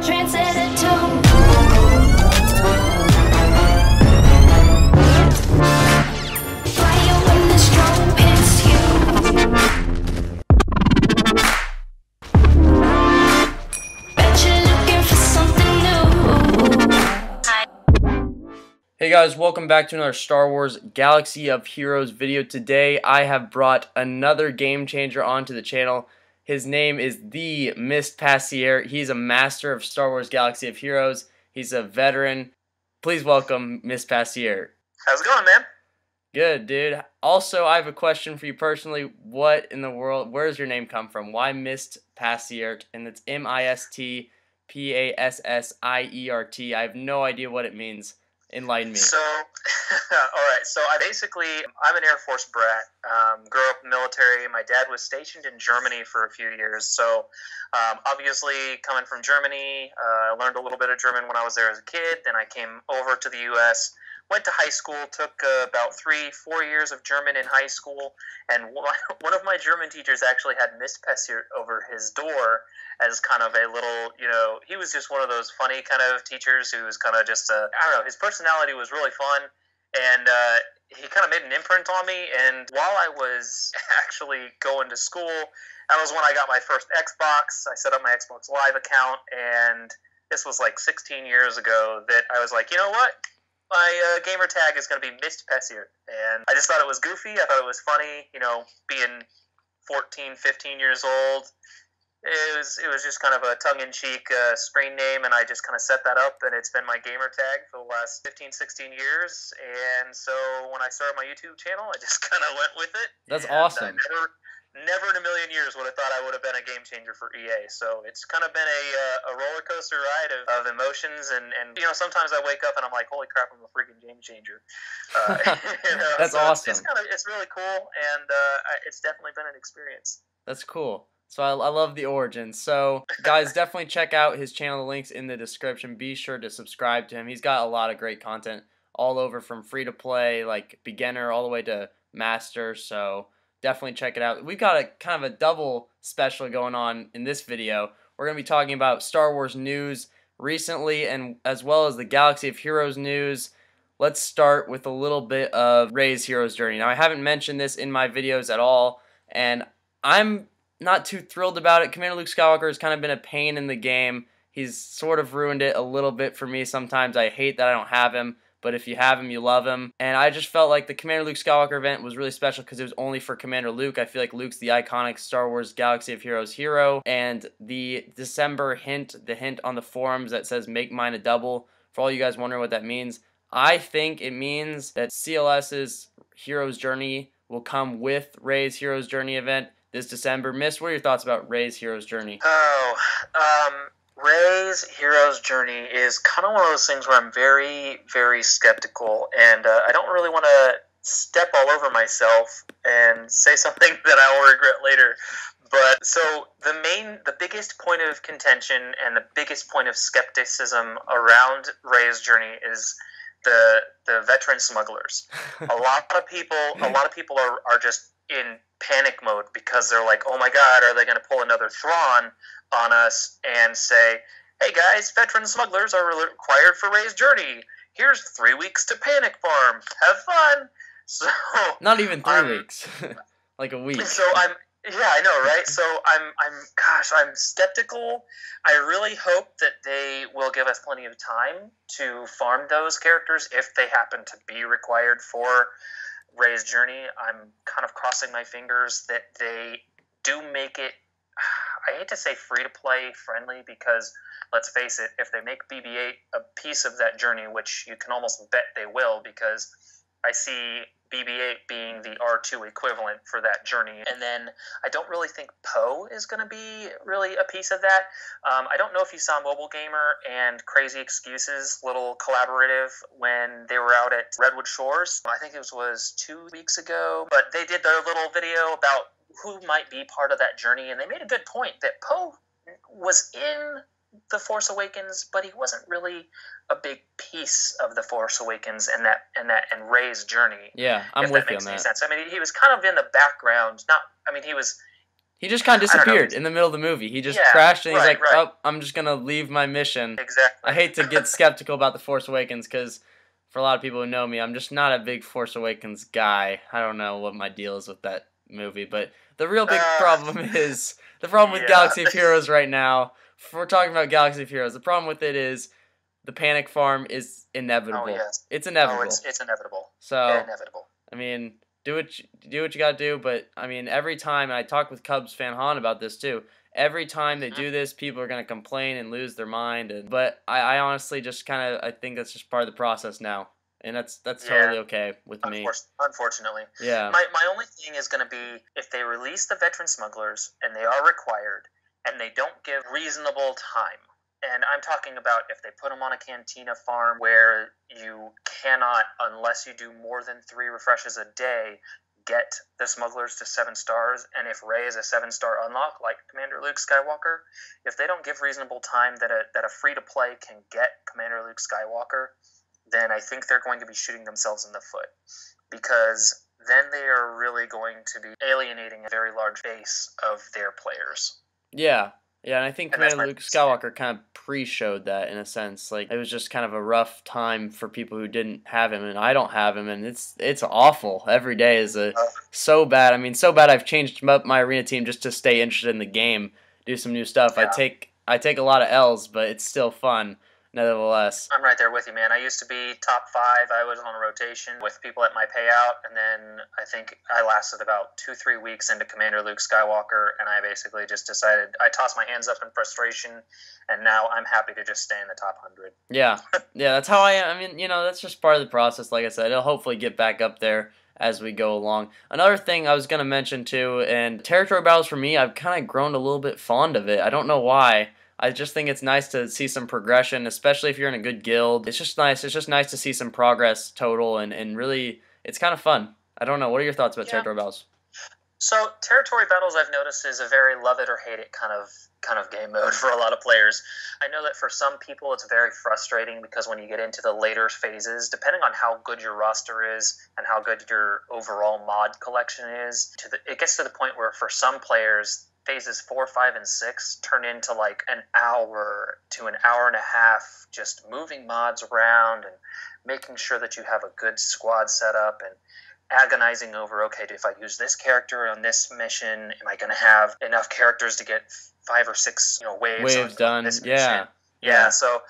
Trendsetter too. Fire when the strobe hits you. Bet you're looking for something new. Hey guys, welcome back to another Star Wars Galaxy of Heroes video. Today I have brought another game changer onto the channel. His name is the Mist Passiert. He's a master of Star Wars Galaxy of Heroes. He's a veteran. Please welcome Mist Passiert. How's it going, man? Good, dude. Also, I have a question for you personally. What in the world, where does your name come from? Why Mist Passiert? And it's M-I-S-T-P-A-S-S-I-E-R-T. I have no idea what it means. Enlighten me. So, alright, so I'm an Air Force brat. Grew up military. My dad was stationed in Germany for a few years. So, obviously, coming from Germany, I learned a little bit of German when I was there as a kid. Then I came over to the U.S., went to high school, took about 3-4 years of German in high school, and one of my German teachers actually had Mist Passiert over his door as kind of a little, he was just one of those funny kind of teachers who was kind of just, I don't know, his personality was really fun, and he kind of made an imprint on me, and while I was actually going to school, that was when I got my first Xbox. I set up my Xbox Live account, and this was like 16 years ago that I was like, you know what? My gamer tag is going to be Mist Passiert, and I just thought it was goofy. I thought it was funny, being 14, 15 years old. It was just kind of a tongue-in-cheek screen name, and I just kind of set that up, and it's been my gamer tag for the last 15, 16 years. And so when I started my YouTube channel, I just kind of went with it. That's awesome. Never in a million years would have thought I would have been a game changer for EA. So it's kind of been a roller coaster ride of emotions, and sometimes I wake up and I'm like, holy crap, I'm a freaking game changer. That's awesome. It's really cool, and it's definitely been an experience. That's cool. So I love the origin. So guys, definitely check out his channel. The link's in the description. Be sure to subscribe to him. He's got a lot of great content all over, from free to play, like beginner, all the way to master. So definitely check it out. We've got a kind of a double special going on in this video. We're going to be talking about Star Wars news recently, and as well as the Galaxy of Heroes news. Let's start with a little bit of Rey's hero's journey. Now, I haven't mentioned this in my videos at all, and I'm not too thrilled about it. Commander Luke Skywalker has kind of been a pain in the game. He's sort of ruined it a little bit for me sometimes. I hate that I don't have him, but if you have him, you love him. And I just felt like the Commander Luke Skywalker event was really special because it was only for Commander Luke. I feel like Luke's the iconic Star Wars Galaxy of Heroes hero. And the December hint, the hint on the forums that says make mine a double, for all you guys wondering what that means, I think it means that CLS's Hero's Journey will come with Rey's Hero's Journey event this December. Mist, what are your thoughts about Rey's Hero's Journey? Rey's Hero's Journey is kind of one of those things where I'm very, very skeptical, and I don't really want to step all over myself and say something that I will regret later. But so the biggest point of contention and the biggest point of skepticism around Rey's journey is the veteran smugglers. A lot of people are just in panic mode because they're like, oh my god, are they going to pull another Thrawn on us and say, hey guys, veteran smugglers are required for Rey's journey. Here's 3 weeks to panic farm. Have fun. So not even 3 weeks, like a week. So I know, right? So I'm skeptical. I really hope that they will give us plenty of time to farm those characters if they happen to be required for Rey's journey. I'm kind of crossing my fingers that they do make it, I hate to say free-to-play friendly, because let's face it, if they make BB-8 a piece of that journey, which you can almost bet they will, because I see BB-8 being the R2 equivalent for that journey. And then I don't really think Poe is going to be really a piece of that. I don't know if you saw Mobile Gamer and Crazy Excuses little collaborative when they were out at Redwood Shores. I think it was 2 weeks ago. But they did their little video about who might be part of that journey, and they made a good point that Poe was in The Force Awakens, but he wasn't really a big piece of The Force Awakens and Rey's journey. Yeah, I'm with you on that. Sense. I mean, he was kind of in the background. He was He just kind of I don't know. disappeared in the middle of the movie. He just Yeah, crashed, and he's right, like, right. "Oh, I'm just gonna leave my mission." Exactly. I hate to get skeptical about The Force Awakens because, for a lot of people who know me, I'm just not a big Force Awakens guy. I don't know what my deal is with that movie, but the real big problem is the problem with yeah. Galaxy of Heroes right now. If we're talking about Galaxy of Heroes, the problem with it is the panic farm is inevitable. Oh yes. It's Oh, inevitable. it's inevitable. So Inevitable. I mean, do what you gotta do. But I mean, every time, and I talked with Cubs fan Han about this too. Every time they do this, people are gonna complain and lose their mind. But I honestly just kind of I think that's just part of the process now, and that's Yeah. totally okay with me. Unfortunately. Yeah. My only thing is going to be if they release the veteran smugglers and they are required and they don't give reasonable time. And I'm talking about if they put them on a cantina farm where you cannot, unless you do more than 3 refreshes a day, get the smugglers to 7 stars. And if Rey is a 7-star unlock, like Commander Luke Skywalker, if they don't give reasonable time that a free-to-play can get Commander Luke Skywalker, then I think they're going to be shooting themselves in the foot. Because then they are really going to be alienating a very large base of their players. Yeah. Yeah, and I think And that's Commander my Luke Skywalker kind of pre-showed that in a sense. Like it was just kind of a rough time for people who didn't have him, and I don't have him, and it's awful. Every day is so bad. I mean, so bad I've changed up my arena team just to stay interested in the game, do some new stuff. Yeah. I take a lot of L's, but it's still fun nevertheless. I'm right there with you, man. I used to be top 5. I was on a rotation with people at my payout, and then I think I lasted about 2-3 weeks into Commander Luke Skywalker, and I basically just decided I tossed my hands up in frustration, and now I'm happy to just stay in the top 100. Yeah, that's how I am. I mean, that's just part of the process. Like I said, it'll hopefully get back up there as we go along. Another thing I was going to mention too, and territory battles for me, I've kind of grown a little bit fond of it. I don't know why. I just think it's nice to see some progression, especially if you're in a good guild. It's just nice. It's just nice to see some progress total, and really, it's kind of fun. I don't know. What are your thoughts about territory battles? So territory battles, I've noticed, is a very love it or hate it kind of game mode for a lot of players. I know that for some people it's very frustrating because when you get into the later phases, depending on how good your roster is and how good your overall mod collection is, it gets to the point where for some players, phases 4, 5, and 6 turn into like an hour to an hour and a half just moving mods around and making sure that you have a good squad set up and agonizing over, okay, if I use this character on this mission, am I going to have enough characters to get 5 or 6 waves done? This mission? Yeah. So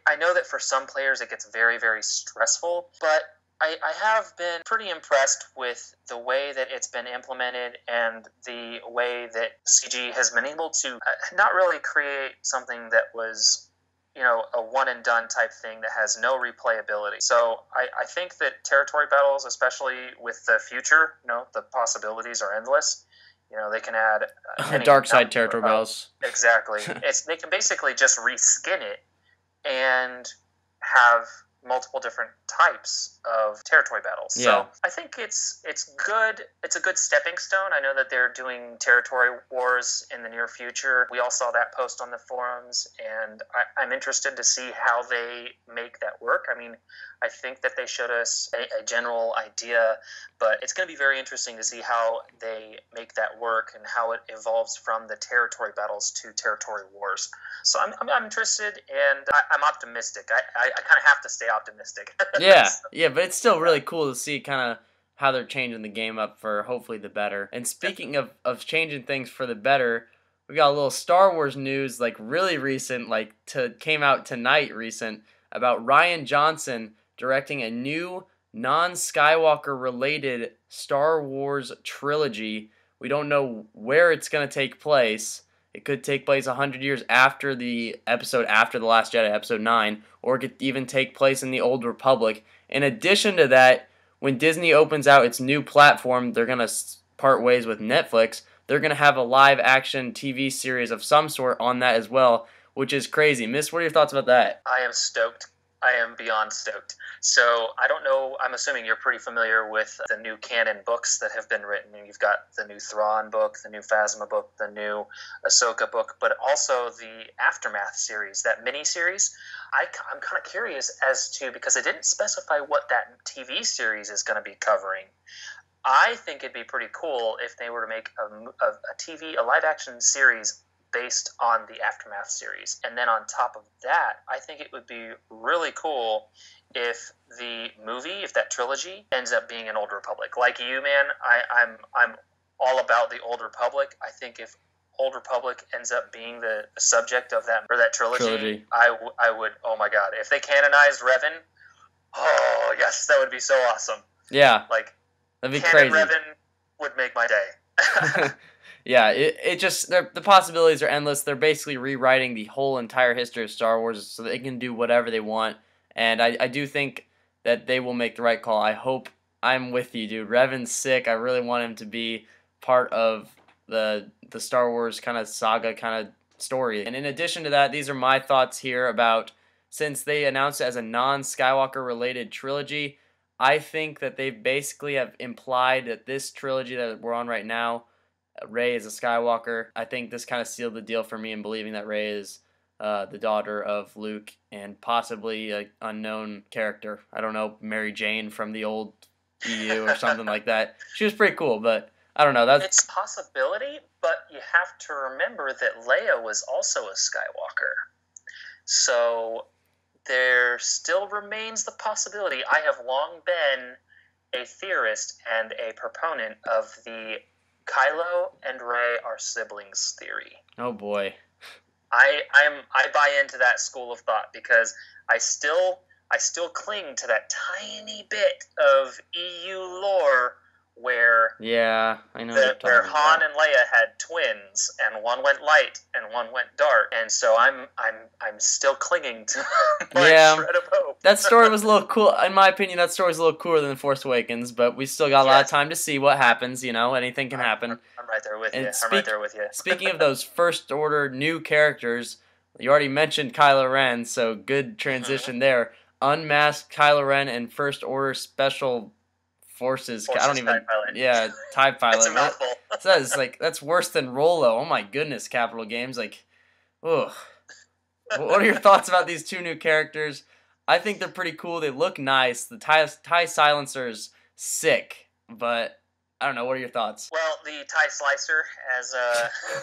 I know that for some players it gets very, very stressful, but I have been pretty impressed with the way that it's been implemented and the way that CG has been able to not really create something that was, a one-and-done type thing that has no replayability. So I think that territory battles, especially with the future, the possibilities are endless. They can add dark side territory battles. Exactly. They can basically just reskin it and have multiple different types of territory battles. Yeah. So I think it's good. It's a good stepping stone. I know that they're doing territory wars in the near future. We all saw that post on the forums, and I'm interested to see how they make that work. I mean, I think that they showed us a general idea, but it's going to be very interesting to see how they make that work and how it evolves from the territory battles to territory wars. So I'm interested, and I'm optimistic. I kind of have to stay optimistic. Yeah, but it's still really cool to see kind of how they're changing the game up for hopefully the better. And speaking of changing things for the better, we got a little Star Wars news, like really recent, came out tonight recent, about Rian Johnson directing a new non-Skywalker related Star Wars trilogy. We don't know where it's going to take place. It could take place 100 years after the episode after The Last Jedi, episode 9, or it could even take place in the Old Republic. In addition to that, when Disney opens out its new platform, they're going to part ways with Netflix. They're going to have a live-action TV series of some sort on that as well, which is crazy. Miss, what are your thoughts about that? I am stoked. I am beyond stoked. So I don't know, I'm assuming you're pretty familiar with the new canon books that have been written. You've got the new Thrawn book, the new Phasma book, the new Ahsoka book, but also the Aftermath series, that mini-series. I'm kind of curious as to, because it didn't specify what that TV series is going to be covering. I think it'd be pretty cool if they were to make a live action series based on the Aftermath series. And then on top of that, I think it would be really cool if if that trilogy ends up being an Old Republic. Like you, man, I'm all about the Old Republic. I think if Old Republic ends up being the subject of that trilogy. I would, oh my god, if they canonized Revan, oh yes, that would be so awesome. Yeah, like that'd be canon crazy. Revan would make my day. Yeah, it just the possibilities are endless. They're basically rewriting the whole entire history of Star Wars so they can do whatever they want. And I do think that they will make the right call. I hope. I'm with you, dude. Revan's sick. I really want him to be part of the Star Wars kind of saga kind of story. And in addition to that, these are my thoughts here about, since they announced it as a non-Skywalker related trilogy, I think that they basically have implied that this trilogy that we're on right now, Rey is a Skywalker. I think this kind of sealed the deal for me in believing that Rey is the daughter of Luke and possibly an unknown character. I don't know, Mary Jane from the old EU or something like that. She was pretty cool, but I don't know. It's a possibility, but you have to remember that Leia was also a Skywalker. So there still remains the possibility. I have long been a theorist and a proponent of the Kylo and Rey are siblings theory. Oh boy. I buy into that school of thought because I still cling to that tiny bit of EU lore where I know where Han and Leia had twins, and one went light and one went dark, and so I'm still clinging to my shred of hope. That story was a little cool. In my opinion, that story was a little cooler than The Force Awakens, but we still got a lot of time to see what happens. You know, anything can happen. I'm right there with you. I'm right there with you. Speaking of those First Order new characters, you already mentioned Kylo Ren, so good transition there. Unmasked Kylo Ren and First Order Special Forces. I don't even. TIE Pilot. Yeah, TIE Pilot. It's a mouthful. That's that's worse than Rolo. Oh my goodness, Capital Games. Like, ugh. What are your thoughts about these two new characters? I think they're pretty cool. They look nice. The TIE Silencer's sick, but I don't know. What are your thoughts? Well, the TIE Slicer, as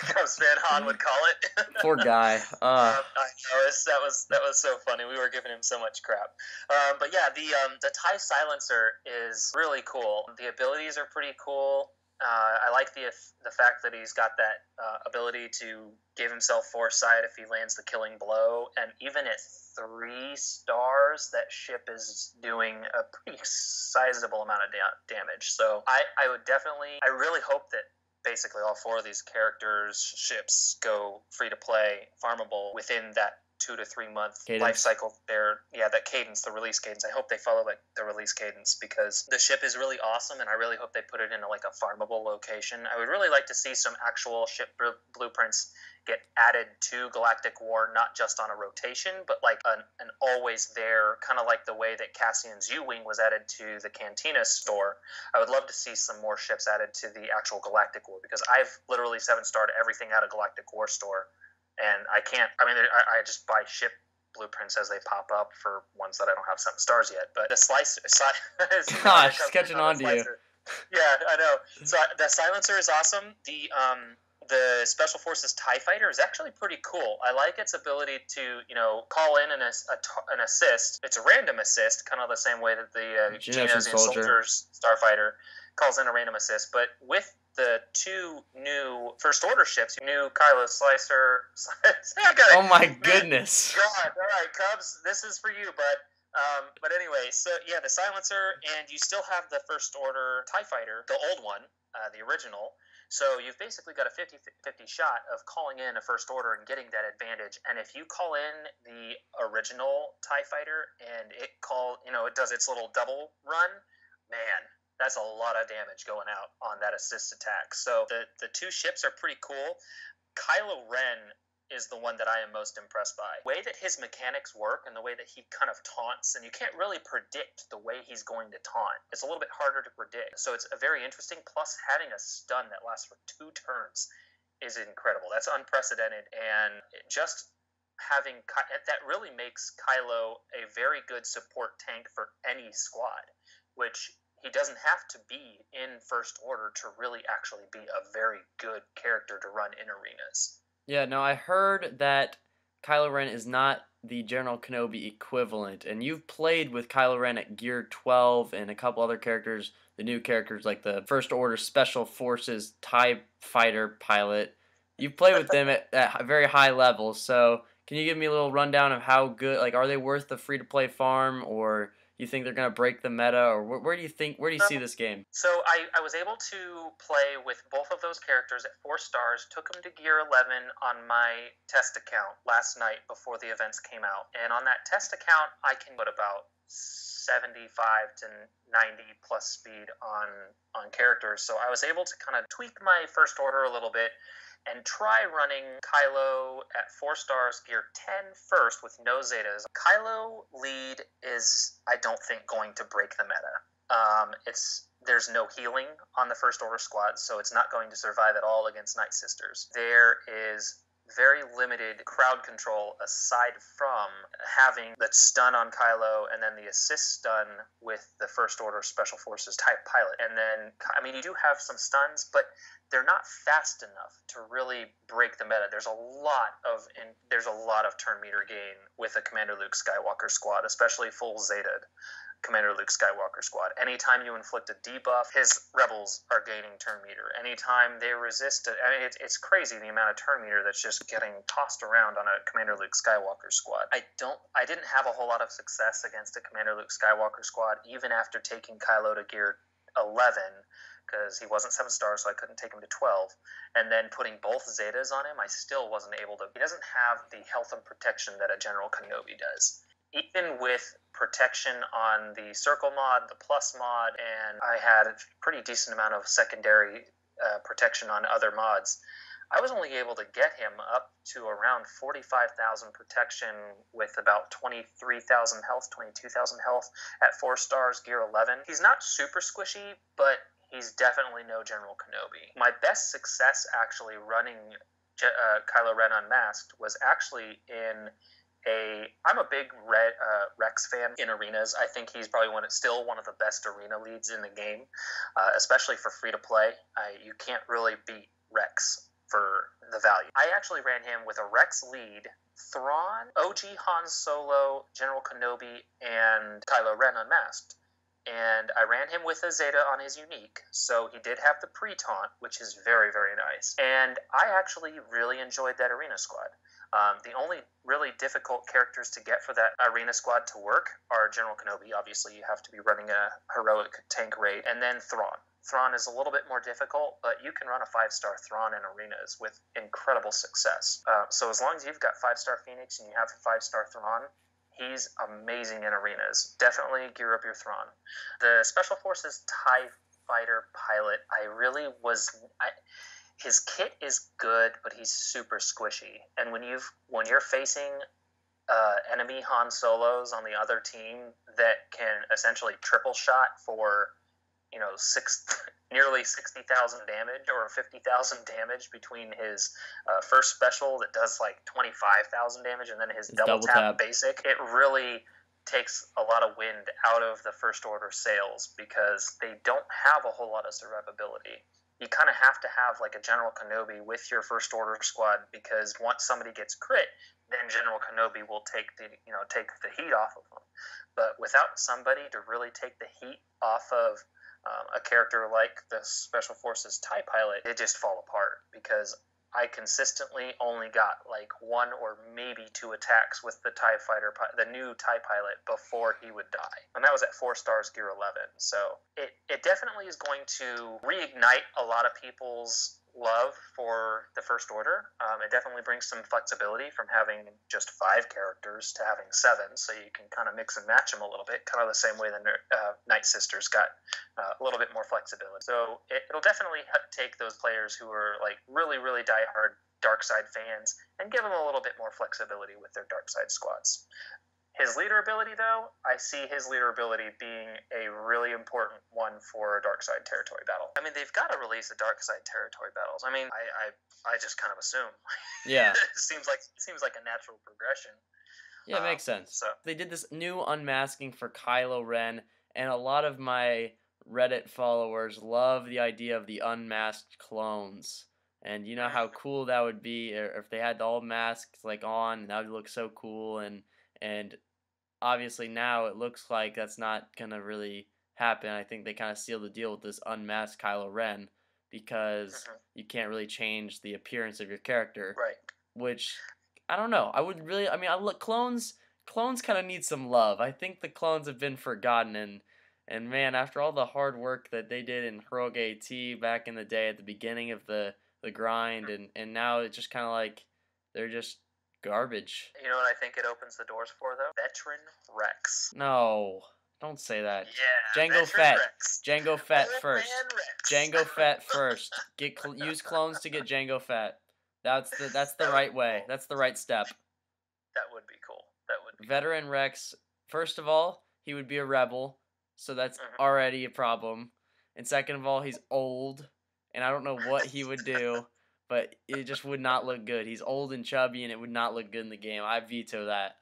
Cubs fan Han would call it. Poor guy. I know, that was so funny. We were giving him so much crap. But yeah, the TIE Silencer is really cool. The abilities are pretty cool. I like the fact that he's got that ability to give himself foresight if he lands the killing blow, and even at 3 stars, that ship is doing a pretty sizable amount of damage. So I really hope that basically all 4 of these characters' ships go free to play, farmable within that 2 to 3 month life cycle. That cadence, the release cadence. I hope they follow the release cadence because the ship is really awesome, and I really hope they put it in a farmable location. I would really like to see some actual ship blueprints get added to Galactic War, not just on a rotation, but an always there, kind of like the way that Cassian's U-Wing was added to the Cantina store. I would love to see some more ships added to the actual Galactic War because I've literally 7-starred everything out of Galactic War store. And I just buy ship blueprints as they pop up for ones that I don't have 7 stars yet. But the Slicer... Gosh, it's catching on to you. Yeah, I know. So the Silencer is awesome. The Special Forces TIE Fighter is actually pretty cool. I like its ability to, call in an assist. It's a random assist, kind of the same way that the Geonosian Soldiers Starfighter calls in a random assist. But with the 2 new First Order ships, new Kylo Slicer. Oh my goodness! God, all right, Cubs, this is for you, bud. But anyway, so yeah, the Silencer, and you still have the First Order TIE Fighter, the old one, the original. So you've basically got a 50-50 shot of calling in a First Order and getting that advantage. And if you call in the original TIE Fighter and it does its little double run, man, that's a lot of damage going out on that assist attack. So the 2 ships are pretty cool. Kylo Ren is the one that I am most impressed by. The way that his mechanics work and the way that he kind of taunts, and you can't really predict the way he's going to taunt. It's a little bit harder to predict. So it's a very interesting, plus having a stun that lasts for 2 turns is incredible. That's unprecedented, and just having that really makes Kylo a very good support tank for any squad, which he doesn't have to be in First Order to really actually be a very good character to run in arenas. Yeah, no, I heard that Kylo Ren is not the General Kenobi equivalent, and you've played with Kylo Ren at Gear 12 and a couple other characters, the new characters like the First Order Special Forces TIE Fighter pilot. You've played with them at very high levels, so can you give me a little rundown of how good, like, are they worth the free-to-play farm, or you think they're going to break the meta, or where do you see this game? So I was able to play with both of those characters at 4 stars, took them to Gear 11 on my test account last night before the events came out. And on that test account, I can put about 75 to 90 plus speed on characters. So I was able to kind of tweak my First Order a little bit and try running Kylo at 4 stars, Gear 10 first with no Zetas. Kylo lead is, I don't think, going to break the meta. There's no healing on the First Order squad, so it's not going to survive at all against Night Sisters. There is very limited crowd control aside from having the stun on Kylo and then the assist stun with the First Order Special Forces type pilot. And then, I mean, you do have some stuns, but they're not fast enough to really break the meta. There's a lot of turn meter gain with a Commander Luke Skywalker squad, especially full Zetaed Commander Luke Skywalker squad. Anytime you inflict a debuff, his rebels are gaining turn meter. Anytime they resist it, I mean, it's crazy the amount of turn meter that's just getting tossed around on a Commander Luke Skywalker squad. I didn't have a whole lot of success against a Commander Luke Skywalker squad, even after taking Kylo to Gear 11, because he wasn't 7 stars, so I couldn't take him to 12. And then putting both Zetas on him, I still wasn't able to. He doesn't have the health and protection that a General Kenobi does. Even with protection on the Circle mod, the Plus mod, and I had a pretty decent amount of secondary protection on other mods, I was only able to get him up to around 45,000 protection with about 23,000 health, 22,000 health at 4 stars, Gear 11. He's not super squishy, but he's definitely no General Kenobi. My best success actually running Kylo Ren Unmasked was actually in I'm a big Rex fan in arenas. I think he's probably still one of the best arena leads in the game, especially for free-to-play. You can't really beat Rex for the value. I actually ran him with a Rex lead, Thrawn, OG Han Solo, General Kenobi, and Kylo Ren Unmasked. And I ran him with a Zeta on his unique, so he did have the pre-taunt, which is very, very nice. And I actually really enjoyed that arena squad. The only really difficult characters to get for that arena squad to work are General Kenobi. Obviously, you have to be running a heroic tank raid, and then Thrawn. Thrawn is a little bit more difficult, but you can run a 5-star Thrawn in arenas with incredible success. So as long as you've got 5-star Phoenix and you have a 5-star Thrawn, he's amazing in arenas. Definitely gear up your Thrawn. The Special Forces TIE Fighter pilot, his kit is good, but he's super squishy. And when you're facing enemy Han Solos on the other team that can essentially triple shot for nearly 60,000 damage or 50,000 damage between his first special that does like 25,000 damage and then his double tap basic, it really takes a lot of wind out of the First Order sails because they don't have a whole lot of survivability. You kind of have to have like a General Kenobi with your First Order squad because once somebody gets crit, then General Kenobi will take the heat off of them. But without somebody to really take the heat off of a character like the Special Forces TIE Pilot, it just fall apart because I consistently only got like 1 or maybe 2 attacks with the TIE Fighter, the new TIE Pilot, before he would die. And that was at 4 stars Gear 11. So it definitely is going to reignite a lot of people's love for the First Order. It definitely brings some flexibility from having just 5 characters to having 7, so you can kind of mix and match them a little bit, kind of the same way the Night Sisters got a little bit more flexibility. So it'll definitely take those players who are like really, really diehard dark side fans and give them a little bit more flexibility with their dark side squads. His leader ability, though, I see his leader ability being a really important one for a dark side territory battle. I mean, they've got to release the dark side territory battles. I mean, I just kind of assume. Yeah. It seems like a natural progression. Yeah, it makes sense. So they did this new unmasking for Kylo Ren, and a lot of my Reddit followers love the idea of the unmasked clones. And you know how cool that would be if they had all masks like on, that would look so cool. And obviously now it looks like that's not gonna really happen. I think they kind of sealed the deal with this unmasked Kylo Ren because you can't really change the appearance of your character. Right. Which I don't know. I would really. I mean, I look clones. Clones kind of need some love. I think the clones have been forgotten, and man, after all the hard work that they did in Heroic AT back in the day at the beginning of the grind, and now it's just kind of like they're just garbage. You know what I think it opens the doors for, though? Veteran Rex. No, don't say that. Yeah, Jango Veteran Fett. Rex. Jango Fett Old first. Man Rex. Jango Fett first. Use clones to get Jango Fett. That's the right way. Cool. That's the right step. That would be cool. That would be Veteran Rex. First of all, he would be a rebel, so that's already a problem. And second of all, he's old, and I don't know what he would do, but it just would not look good. He's old and chubby, and it would not look good in the game. I veto that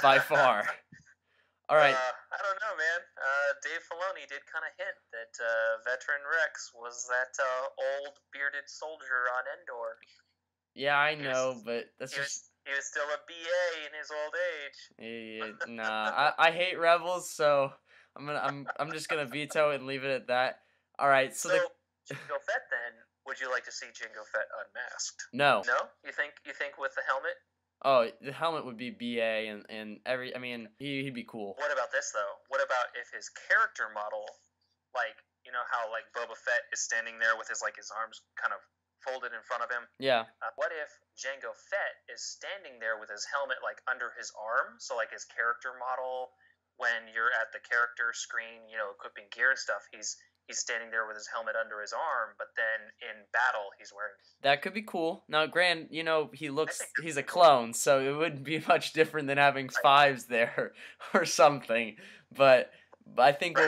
by far. All right. I don't know, man. Dave Filoni did kind of hint that Veteran Rex was that old bearded soldier on Endor. Yeah, I know, but that's He just. was still a BA in his old age. Nah, I hate rebels, so I'm just gonna veto it and leave it at that. All right, so Jango Fett, then, would you like to see Jango Fett unmasked? No. No? You think with the helmet? Oh, the helmet would be BA and every. I mean, he'd be cool. What about this though? What about if his character model, like you know how like Boba Fett is standing there with his arms kind of folded in front of him? Yeah. What if Jango Fett is standing there with his helmet like under his arm? So like his character model, when you're at the character screen, you know, equipping gear and stuff, he's standing there with his helmet under his arm, but then in battle he's wearing. That could be cool. Now, Grant, you know, he's a clone, so it wouldn't be much different than having fives there or something. But I think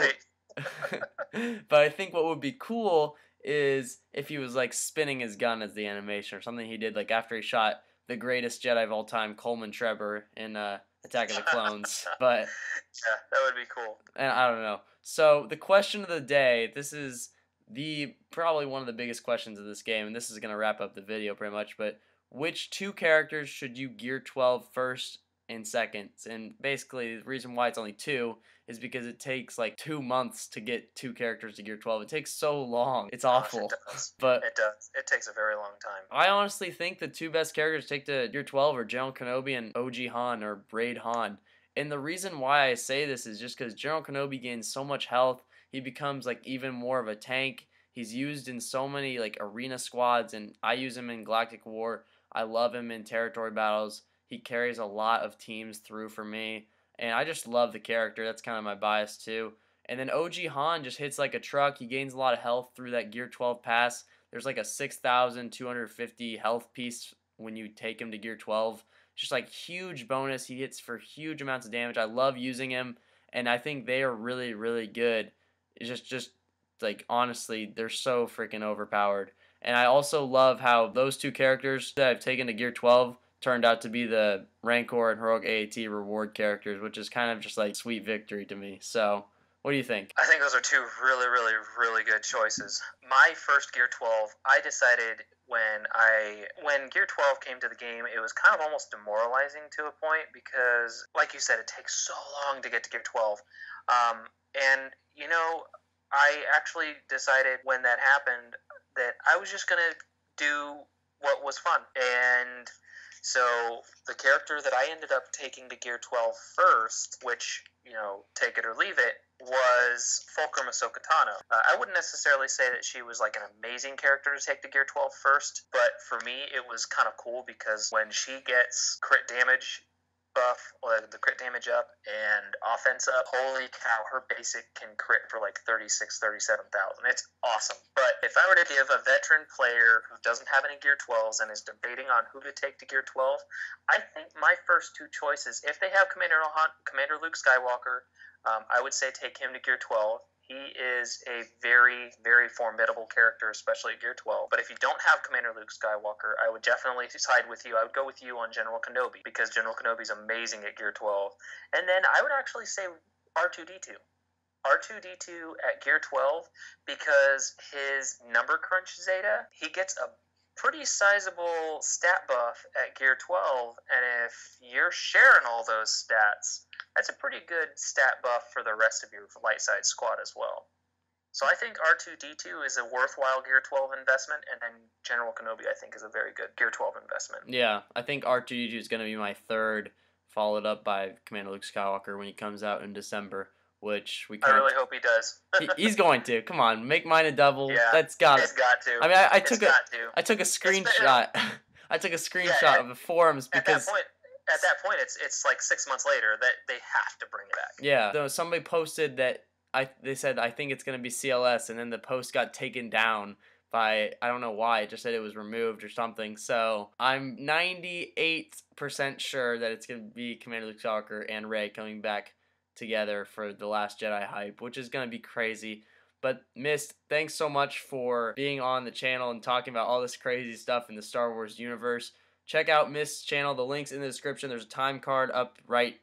but I think what would be cool is if he was like spinning his gun as the animation or something he did like after he shot the greatest Jedi of all time, Coleman Trebor, in Attack of the Clones. But yeah, that would be cool. And I don't know. So the question of the day, this is probably one of the biggest questions of this game, and this is gonna wrap up the video pretty much. But which two characters should you gear 12 first and second? And basically, the reason why it's only two is because it takes like 2 months to get two characters to gear 12. It takes so long. It's awful. It does. But it does. It takes a very long time. I honestly think the two best characters to take to gear 12 are General Kenobi and OG Han or Braid Han. And the reason why I say this is just because General Kenobi gains so much health. He becomes like even more of a tank. He's used in so many like arena squads, and I use him in Galactic War. I love him in territory battles. He carries a lot of teams through for me, and I just love the character. That's kind of my bias too. And then OG Han just hits like a truck. He gains a lot of health through that gear 12 pass. There's like a 6,250 health piece when you take him to gear 12. Just like huge bonus. He hits for huge amounts of damage. I love using him, and I think they are really, really good. It's just like honestly, they're so freaking overpowered. And I also love how those two characters that I've taken to gear 12 turned out to be the Rancor and Heroic AAT reward characters, which is kind of just like sweet victory to me. So, what do you think? I think those are two really, really, really good choices. My first Gear 12, I decided when Gear 12 came to the game, it was kind of almost demoralizing to a point because, like you said, it takes so long to get to Gear 12. And, you know, I actually decided when that happened that I was just going to do what was fun. And so the character that I ended up taking to Gear 12 first, which, you know, take it or leave it, was Fulcrum Ahsoka Tano. I wouldn't necessarily say that she was like an amazing character to take to Gear 12 first, but for me it was kind of cool because when she gets crit damage buff, or the crit damage up and offense up, holy cow, her basic can crit for like 37,000. It's awesome. But if I were to give a veteran player who doesn't have any Gear 12s and is debating on who to take to Gear 12, I think my first two choices, if they have Commander Luke Skywalker, I would say take him to Gear 12. He is a very, very formidable character, especially at Gear 12. But if you don't have Commander Luke Skywalker, I would definitely side with you. I would go with you on General Kenobi, because General Kenobi is amazing at Gear 12. And then I would actually say R2-D2. R2-D2 at Gear 12, because his number crunch Zeta, he gets a pretty sizable stat buff at Gear 12, and if you're sharing all those stats, that's a pretty good stat buff for the rest of your light side squad as well. So I think R2-D2 is a worthwhile Gear 12 investment, and then General Kenobi I think is a very good Gear 12 investment. Yeah, I think R2-D2 is going to be my third, followed up by Commander Luke Skywalker when he comes out in December, which we I can't... really hope he does. He's going to. Come on, make mine a double. Yeah, That's got it's got to. I mean, I It's took got to. I took a screenshot. I took a screenshot of the forums because At that point, it's like 6 months later that they have to bring it back. yeah, so somebody posted that they said I think it's gonna be CLS, and then the post got taken down by, I don't know why, it just said it was removed or something. So I'm 98% sure that it's gonna be Commander Luke Skywalker and Rey coming back together for the Last Jedi hype, which is gonna be crazy. But Mist, thanks so much for being on the channel and talking about all this crazy stuff in the Star Wars universe. Check out Mist's channel. The link's in the description. There's a time card up right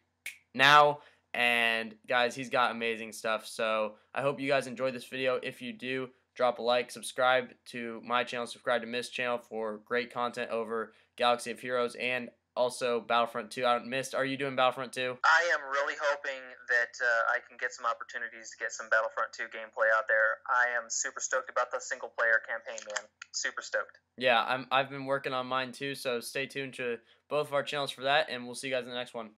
now. And guys, he's got amazing stuff. So I hope you guys enjoyed this video. If you do, drop a like, subscribe to my channel, subscribe to Mist's channel for great content over Galaxy of Heroes and also Battlefront 2. Mist, are you doing Battlefront 2? I am really hoping that I can get some opportunities to get some Battlefront 2 gameplay out there. I am super stoked about the single-player campaign, man. Super stoked. Yeah, I've been working on mine too, so stay tuned to both of our channels for that, and we'll see you guys in the next one.